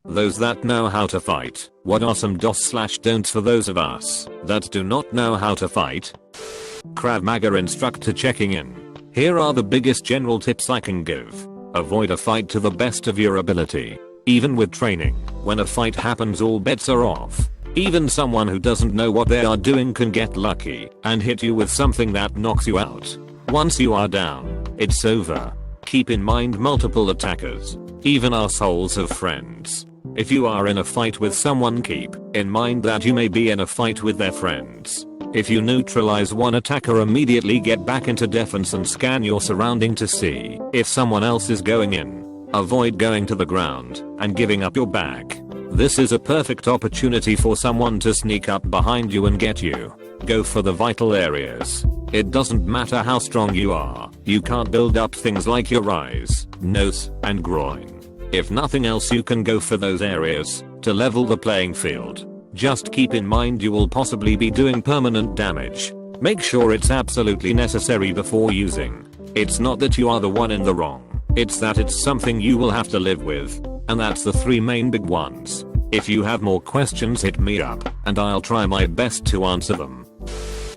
Those that know how to fight. What are some dos/don'ts for those of us that do not know how to fight? Krav Maga instructor checking in. Here are the biggest general tips I can give. Avoid a fight to the best of your ability. Even with training, when a fight happens all bets are off. Even someone who doesn't know what they are doing can get lucky and hit you with something that knocks you out. Once you are down, it's over. Keep in mind multiple attackers. Even assholes have friends. If you are in a fight with someone, keep in mind that you may be in a fight with their friends. If you neutralize one attacker, immediately get back into defense and scan your surrounding to see if someone else is going in. Avoid going to the ground and giving up your back. This is a perfect opportunity for someone to sneak up behind you and get you. Go for the vital areas. It doesn't matter how strong you are, you can't build up things like your eyes, nose, and groin. If nothing else, you can go for those areas to level the playing field. Just keep in mind you will possibly be doing permanent damage. Make sure it's absolutely necessary before using. It's not that you are the one in the wrong, it's that it's something you will have to live with. And that's the 3 main big ones. If you have more questions, hit me up and I'll try my best to answer them.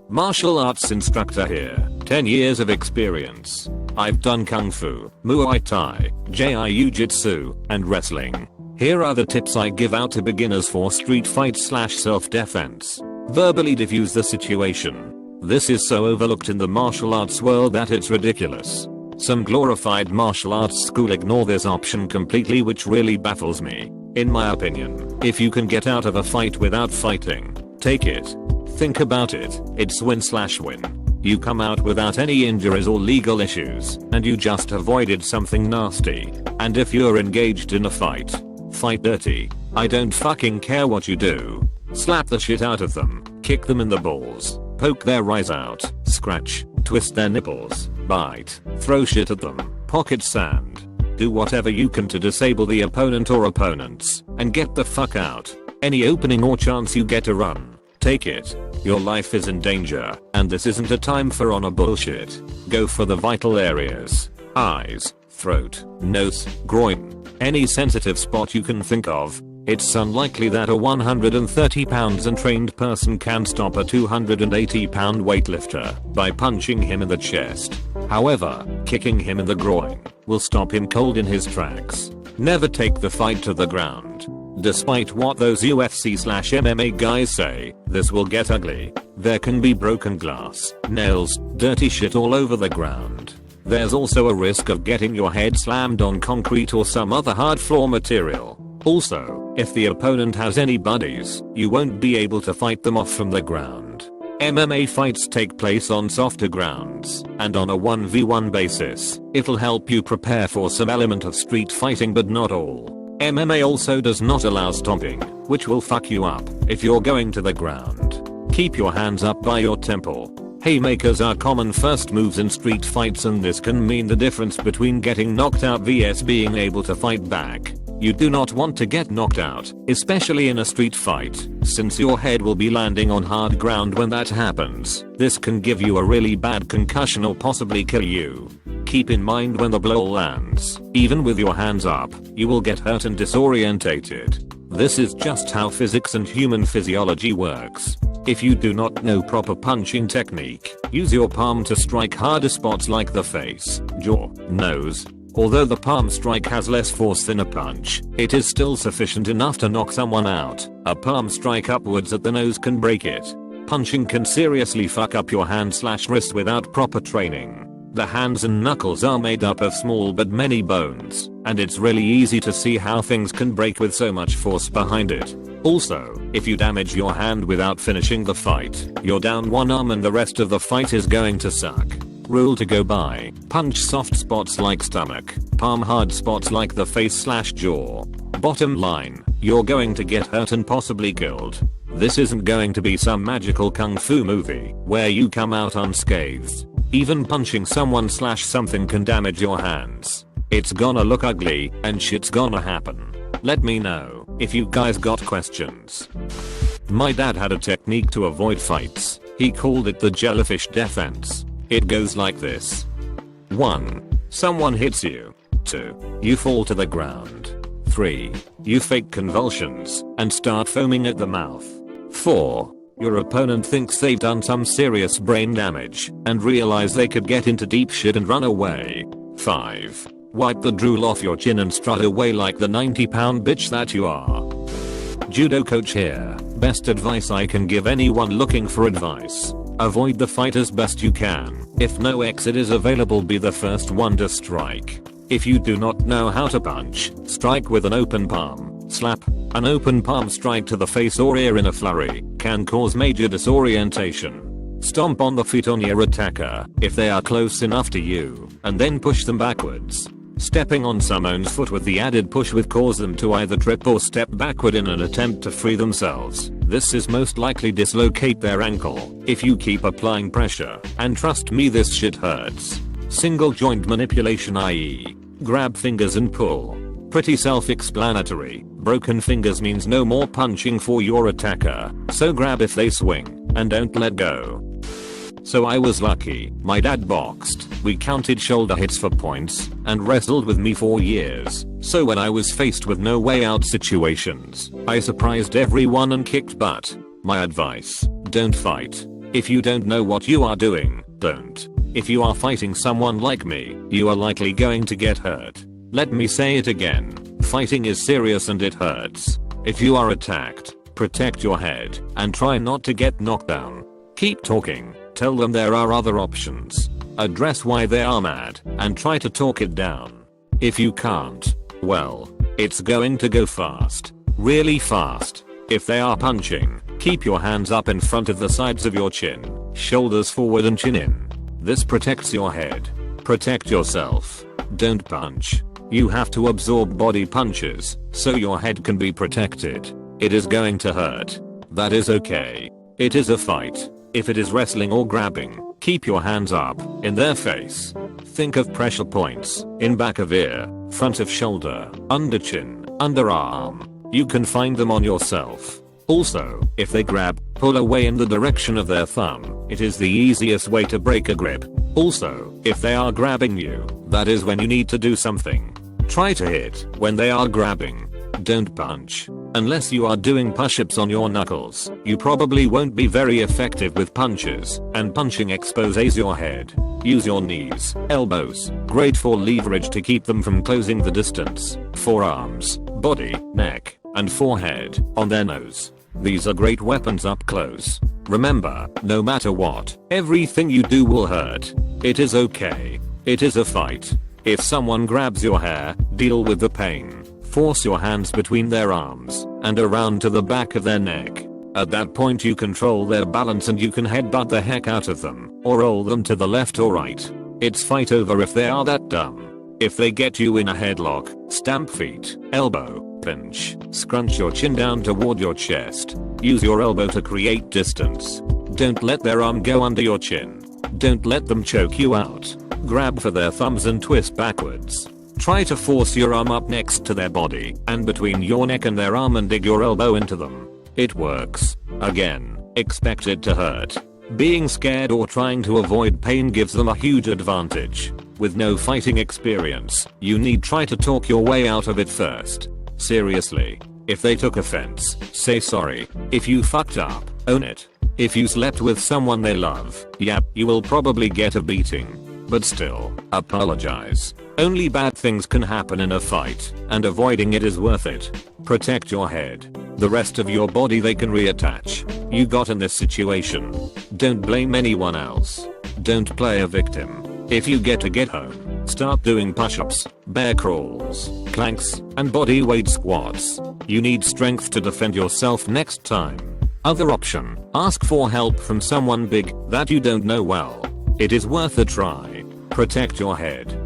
Martial arts instructor here. 10 years of experience. I've done Kung Fu, Muay Thai, Jiu-Jitsu, and wrestling. Here are the tips I give out to beginners for street fight/self-defense. Verbally diffuse the situation. This is so overlooked in the martial arts world that it's ridiculous. Some glorified martial arts school ignore this option completely, which really baffles me. In my opinion, if you can get out of a fight without fighting, take it. Think about it, it's win/win. You come out without any injuries or legal issues, and you just avoided something nasty. And if you're engaged in a fight, fight dirty. I don't fucking care what you do. Slap the shit out of them, kick them in the balls, poke their eyes out, scratch, twist their nipples, bite, throw shit at them, pocket sand. Do whatever you can to disable the opponent or opponents, and get the fuck out. Any opening or chance you get to run, take it. Your life is in danger, and this isn't a time for honor bullshit. Go for the vital areas. Eyes, throat, nose, groin. Any sensitive spot you can think of. It's unlikely that a 130 pounds untrained person can stop a 280 pound weightlifter by punching him in the chest. However, kicking him in the groin will stop him cold in his tracks. Never take the fight to the ground. Despite what those UFC/MMA guys say, this will get ugly. There can be broken glass, nails, dirty shit all over the ground. There's also a risk of getting your head slammed on concrete or some other hard floor material. Also, if the opponent has any buddies, you won't be able to fight them off from the ground. MMA fights take place on softer grounds and on a 1v1 basis. It'll help you prepare for some element of street fighting, but not all. MMA also does not allow stomping, which will fuck you up if you're going to the ground. Keep your hands up by your temple. Haymakers are common first moves in street fights, and this can mean the difference between getting knocked out vs being able to fight back. You do not want to get knocked out, especially in a street fight, since your head will be landing on hard ground when that happens. This can give you a really bad concussion or possibly kill you. Keep in mind when the blow lands, even with your hands up, you will get hurt and disorientated. This is just how physics and human physiology works. If you do not know proper punching technique, use your palm to strike harder spots like the face, jaw, nose. Although the palm strike has less force than a punch, it is still sufficient enough to knock someone out. A palm strike upwards at the nose can break it. Punching can seriously fuck up your hand/wrist without proper training. The hands and knuckles are made up of small but many bones, and it's really easy to see how things can break with so much force behind it. Also, if you damage your hand without finishing the fight, you're down one arm and the rest of the fight is going to suck. Rule to go by: punch soft spots like stomach, palm hard spots like the face/jaw. Bottom line, you're going to get hurt and possibly killed. This isn't going to be some magical kung fu movie where you come out unscathed. Even punching someone/something can damage your hands. It's gonna look ugly and shit's gonna happen. Let me know if you guys got questions. My dad had a technique to avoid fights. He called it the jellyfish defense. It goes like this. 1. Someone hits you. 2. You fall to the ground. 3. You fake convulsions and start foaming at the mouth. 4. Your opponent thinks they've done some serious brain damage and realize they could get into deep shit and run away. 5. Wipe the drool off your chin and strut away like the 90-pound bitch that you are. Judo coach here. Best advice I can give anyone looking for advice. Avoid the fight as best you can. If no exit is available, be the first one to strike. If you do not know how to punch, strike with an open palm. Slap. An open palm strike to the face or ear in a flurry can cause major disorientation. Stomp on the feet on your attacker if they are close enough to you, and then push them backwards. Stepping on someone's foot with the added push would cause them to either trip or step backward in an attempt to free themselves. This is most likely dislocate their ankle if you keep applying pressure, and trust me, this shit hurts. Single joint manipulation, i.e. grab fingers and pull. Pretty self-explanatory. Broken fingers means no more punching for your attacker, so grab if they swing, and don't let go. So I was lucky. My dad boxed, we counted shoulder hits for points, and wrestled with me for years. So when I was faced with no way out situations, I surprised everyone and kicked butt. My advice: don't fight. If you don't know what you are doing, don't. If you are fighting someone like me, you are likely going to get hurt. Let me say it again. Fighting is serious and it hurts. If you are attacked, protect your head and try not to get knocked down. Keep talking. Tell them there are other options. Address why they are mad and try to talk it down. If you can't, well, it's going to go fast. Really fast. If they are punching, keep your hands up in front of the sides of your chin, shoulders forward and chin in. This protects your head. Protect yourself. Don't punch. You have to absorb body punches so your head can be protected. It is going to hurt. That is okay. It is a fight. If it is wrestling or grabbing, keep your hands up in their face. Think of pressure points in back of ear, front of shoulder, under chin, underarm. You can find them on yourself. Also, if they grab, pull away in the direction of their thumb. It is the easiest way to break a grip. Also, if they are grabbing you, that is when you need to do something. Try to hit when they are grabbing. Don't punch. Unless you are doing push-ups on your knuckles, you probably won't be very effective with punches, and punching exposes your head. Use your knees, elbows, great for leverage to keep them from closing the distance. Forearms, body, neck, and forehead, on their nose. These are great weapons up close. Remember, no matter what, everything you do will hurt. It is okay. It is a fight. If someone grabs your hair, deal with the pain. Force your hands between their arms and around to the back of their neck. At that point you control their balance and you can headbutt the heck out of them, or roll them to the left or right. It's fight over if they are that dumb. If they get you in a headlock, stamp feet, elbow, pinch, scrunch your chin down toward your chest. Use your elbow to create distance. Don't let their arm go under your chin. Don't let them choke you out. Grab for their thumbs and twist backwards. Try to force your arm up next to their body and between your neck and their arm and dig your elbow into them. It works. Again, expect it to hurt. Being scared or trying to avoid pain gives them a huge advantage. With no fighting experience, you need try to talk your way out of it first. Seriously. If they took offense, say sorry. If you fucked up, own it. If you slept with someone they love, yep, you will probably get a beating. But still, apologize. Only bad things can happen in a fight, and avoiding it is worth it. Protect your head. The rest of your body they can reattach. You got in this situation. Don't blame anyone else. Don't play a victim. If you get home, start doing push-ups, bear crawls, planks, and body weight squats. You need strength to defend yourself next time. Other option, ask for help from someone big that you don't know well. It is worth a try. Protect your head.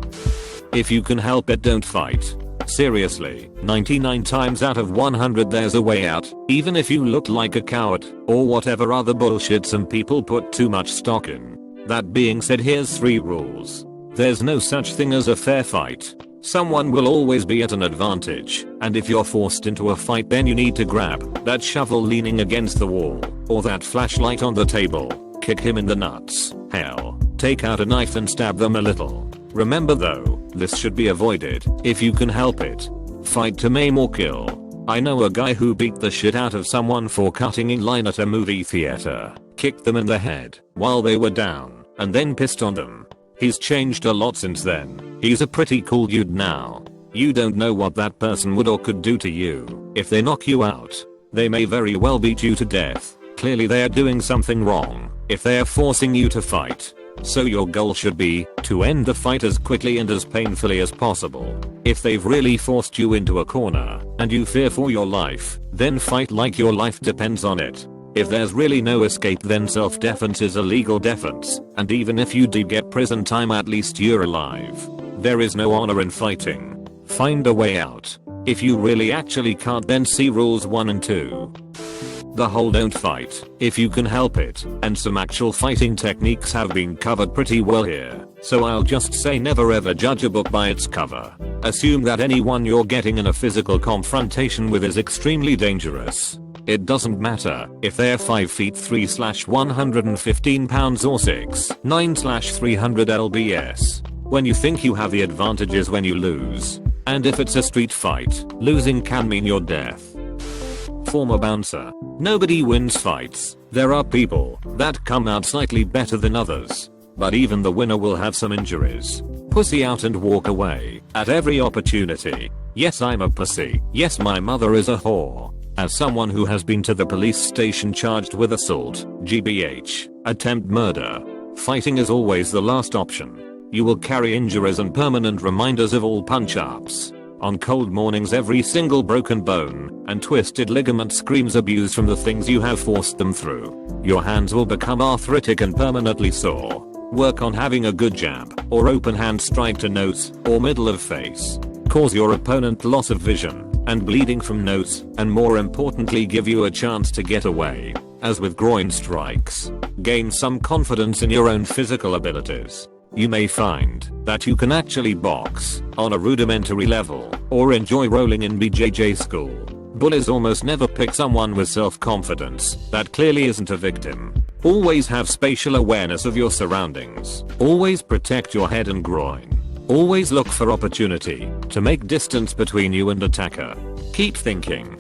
If you can help it, don't fight. Seriously, 99 times out of 100 there's a way out, even if you look like a coward, or whatever other bullshit some people put too much stock in. That being said, here's 3 rules. There's no such thing as a fair fight. Someone will always be at an advantage, and if you're forced into a fight then you need to grab that shovel leaning against the wall, or that flashlight on the table, kick him in the nuts, hell, take out a knife and stab them a little. Remember though, this should be avoided if you can help it. Fight to maim or kill. I know a guy who beat the shit out of someone for cutting in line at a movie theater, kicked them in the head while they were down, and then pissed on them. He's changed a lot since then. He's a pretty cool dude now. You don't know what that person would or could do to you. If they knock you out, they may very well beat you to death. Clearly they are doing something wrong if they are forcing you to fight. So your goal should be to end the fight as quickly and as painfully as possible. If they've really forced you into a corner and you fear for your life, then fight like your life depends on it. If there's really no escape, then self-defense is a legal defense, and even if you do get prison time, at least you're alive. There is no honor in fighting. Find a way out. If you really actually can't, then see rules 1 and 2. The whole don't fight if you can help it, and some actual fighting techniques have been covered pretty well here, so I'll just say never ever judge a book by its cover. Assume that anyone you're getting in a physical confrontation with is extremely dangerous. It doesn't matter if they're 5 feet 3/115 pounds or 6'9/300 lbs. When you think you have the advantages when you lose. And if it's a street fight, losing can mean your death. Former bouncer. Nobody wins fights. There are people that come out slightly better than others. But even the winner will have some injuries. Pussy out and walk away at every opportunity. Yes, I'm a pussy. Yes, my mother is a whore. As someone who has been to the police station charged with assault, GBH, attempt murder, fighting is always the last option. You will carry injuries and permanent reminders of all punch-ups. On cold mornings, every single broken bone and twisted ligament screams abuse from the things you have forced them through. Your hands will become arthritic and permanently sore. Work on having a good jab or open hand strike to nose or middle of face. Cause your opponent loss of vision and bleeding from nose, and more importantly give you a chance to get away. As with groin strikes, gain some confidence in your own physical abilities. You may find that you can actually box on a rudimentary level or enjoy rolling in BJJ school. Bullies almost never pick someone with self-confidence that clearly isn't a victim. Always have spatial awareness of your surroundings. Always protect your head and groin. Always look for opportunity to make distance between you and attacker. Keep thinking.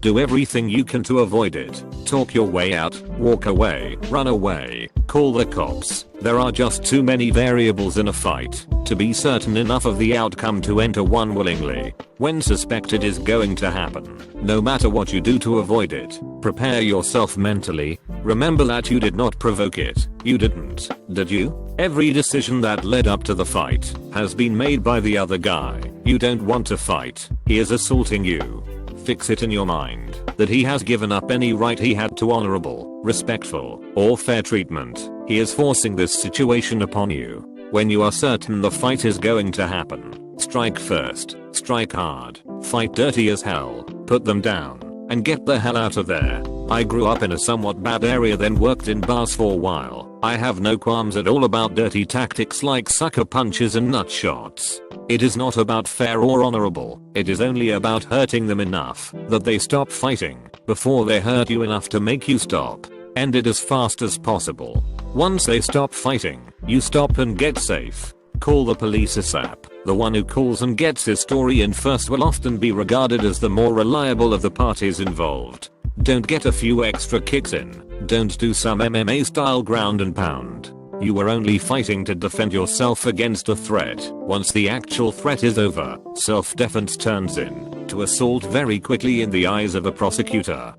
Do everything you can to avoid it. Talk your way out, walk away, run away, call the cops. There are just too many variables in a fight to be certain enough of the outcome to enter one willingly. When suspect it is going to happen, no matter what you do to avoid it, prepare yourself mentally. Remember that you did not provoke it. You didn't, did you? Every decision that led up to the fight has been made by the other guy. You don't want to fight. He is assaulting you. Fix it in your mind that he has given up any right he had to honorable, respectful, or fair treatment. He is forcing this situation upon you. When you are certain the fight is going to happen, strike first, strike hard, fight dirty as hell, put them down, and get the hell out of there. I grew up in a somewhat bad area, then worked in bars for a while. I have no qualms at all about dirty tactics like sucker punches and nut shots. It is not about fair or honorable, it is only about hurting them enough that they stop fighting before they hurt you enough to make you stop. End it as fast as possible. Once they stop fighting, you stop and get safe. Call the police ASAP. The one who calls and gets his story in first will often be regarded as the more reliable of the parties involved. Don't get a few extra kicks in. Don't do some MMA style ground and pound. You were only fighting to defend yourself against a threat. Once the actual threat is over, self-defense turns into assault very quickly in the eyes of a prosecutor.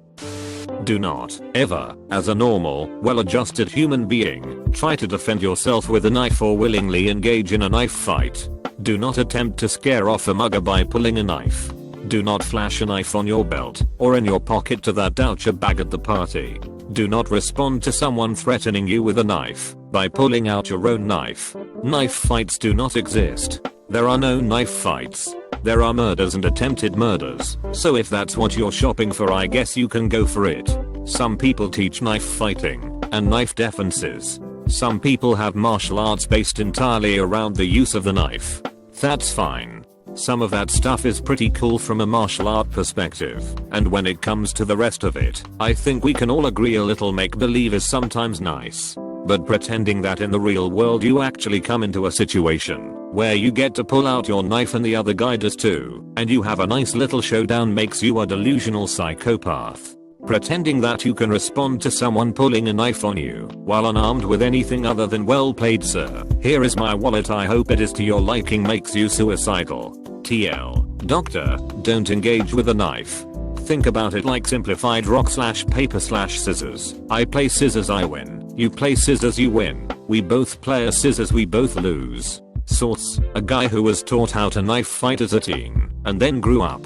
Do not, ever, as a normal, well-adjusted human being, try to defend yourself with a knife or willingly engage in a knife fight. Do not attempt to scare off a mugger by pulling a knife. Do not flash a knife on your belt or in your pocket to that doucher bag at the party. Do not respond to someone threatening you with a knife by pulling out your own knife. Knife fights do not exist. There are no knife fights. There are murders and attempted murders. So if that's what you're shopping for, I guess you can go for it. Some people teach knife fighting and knife defenses. Some people have martial arts based entirely around the use of the knife. That's fine. Some of that stuff is pretty cool from a martial art perspective, and when it comes to the rest of it, I think we can all agree a little make-believe is sometimes nice. But pretending that in the real world you actually come into a situation where you get to pull out your knife and the other guy does too, and you have a nice little showdown makes you a delusional psychopath. Pretending that you can respond to someone pulling a knife on you while unarmed with anything other than well played sir. Here is my wallet, I hope it is to your liking, makes you suicidal. TL. Doctor, don't engage with a knife. Think about it like simplified rock slash paper slash scissors. I play scissors, I win. You play scissors, you win. We both play a scissors, we both lose. Source, a guy who was taught how to knife fight as a teen and then grew up.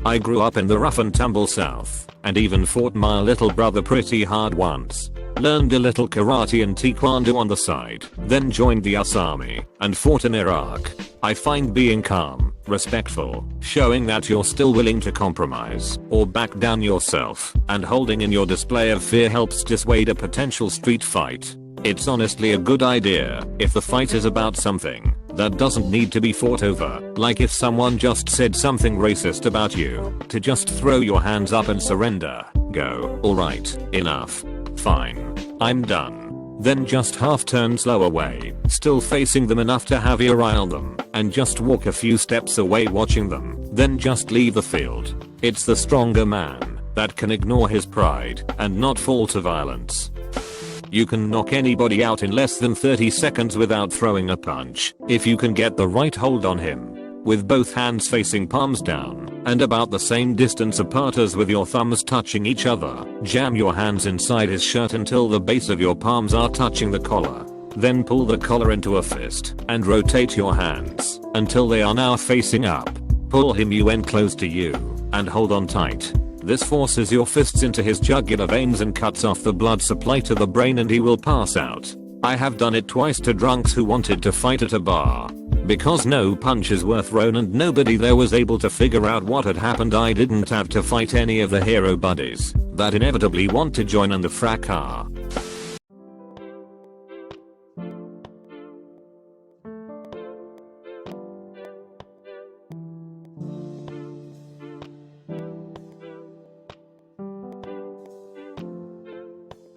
I grew up in the rough and tumble south and even fought my little brother pretty hard once. Learned a little karate and taekwondo on the side, then joined the US Army and fought in Iraq. I find being calm, respectful, showing that you're still willing to compromise or back down yourself, and holding in your display of fear helps dissuade a potential street fight. It's honestly a good idea if the fight is about something that doesn't need to be fought over, like if someone just said something racist about you, to just throw your hands up and surrender. Go, alright, enough. Fine. I'm done. Then just half turn slow away, still facing them enough to have you rile them, and just walk a few steps away watching them, then just leave the field. It's the stronger man that can ignore his pride and not fall to violence. You can knock anybody out in less than 30 seconds without throwing a punch, if you can get the right hold on him. With both hands facing palms down, and about the same distance apart as with your thumbs touching each other, jam your hands inside his shirt until the base of your palms are touching the collar. Then pull the collar into a fist, and rotate your hands, until they are now facing up. Pull him in close to you, and hold on tight. This forces your fists into his jugular veins and cuts off the blood supply to the brain and he will pass out. I have done it twice to drunks who wanted to fight at a bar. Because no punches were thrown and nobody there was able to figure out what had happened, I didn't have to fight any of the hero buddies that inevitably want to join in the fracas.